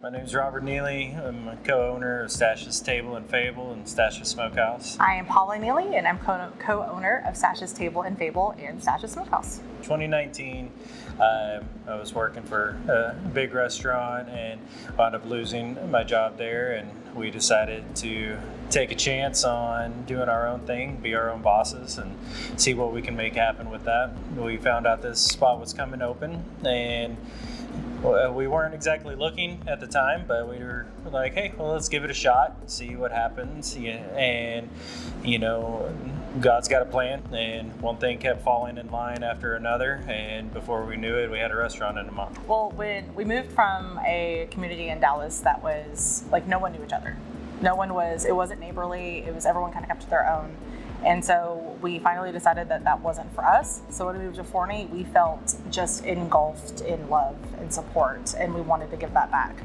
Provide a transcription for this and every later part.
My name's Robert Neely. I'm a co-owner of Stash's Table and Fable and Stash's Smokehouse. I am Paula Neely, and I'm co-owner of Stash's Table and Fable and Stash's Smokehouse. 2019, I was working for a big restaurant and wound up losing my job there, and we decided to take a chance on doing our own thing, be our own bosses, and see what we can make happen with that. We found out this spot was coming open, and we weren't exactly looking at the time, but we were like, hey, well, let's give it a shot, see what happens. And, you know, God's got a plan, and one thing kept falling in line after another, and before we knew it, we had a restaurant in a month. Well, when we moved from a community in Dallas that was like no one knew each other. It wasn't neighborly, it was everyone kind of kept to their own. And so we finally decided that that wasn't for us. So when we moved to Forney, we felt just engulfed in love and support, and we wanted to give that back.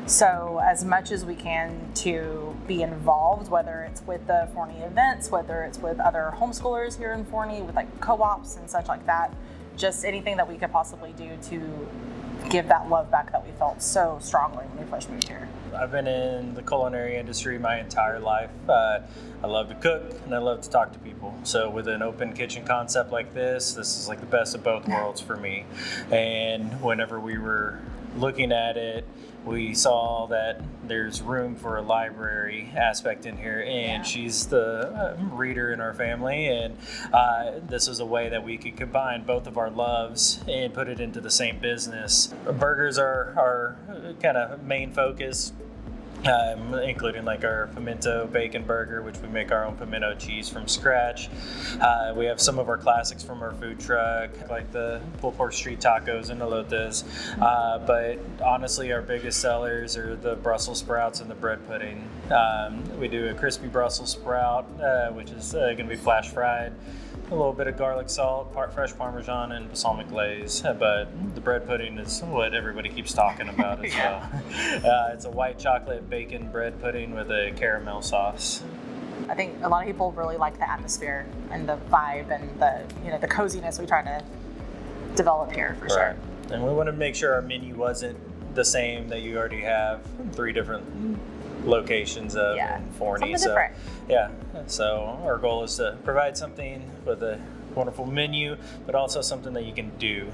So as much as we can to be involved, whether it's with the Forney events, whether it's with other homeschoolers here in Forney, with like co-ops and such like that, just anything that we could possibly do to give that love back that we felt so strongly when we first moved here. I've been in the culinary industry my entire life. I love to cook and I love to talk to people. So with an open kitchen concept like this is like the best of both worlds for me. And whenever we were looking at it, we saw that there's room for a library aspect in here, and she's the reader in our family, and this was a way that we could combine both of our loves and put it into the same business. Burgers are our kind of main focus, including like our pimento bacon burger, which we make our own pimento cheese from scratch. We have some of our classics from our food truck, like the pulled pork street tacos and elotes. But honestly, our biggest sellers are the Brussels sprouts and the bread pudding. We do a crispy Brussels sprout, which is going to be flash fried. A little bit of garlic salt, fresh Parmesan, and balsamic glaze. But the bread pudding is what everybody keeps talking about as well. It's a white chocolate bacon bread pudding with a caramel sauce. I think a lot of people really like the atmosphere and the vibe and the coziness we try to develop here for sure. And we want to make sure our menu wasn't the same that you already have 3 different locations of in Forney. Something different. So our goal is to provide something with a wonderful menu, but also something that you can do.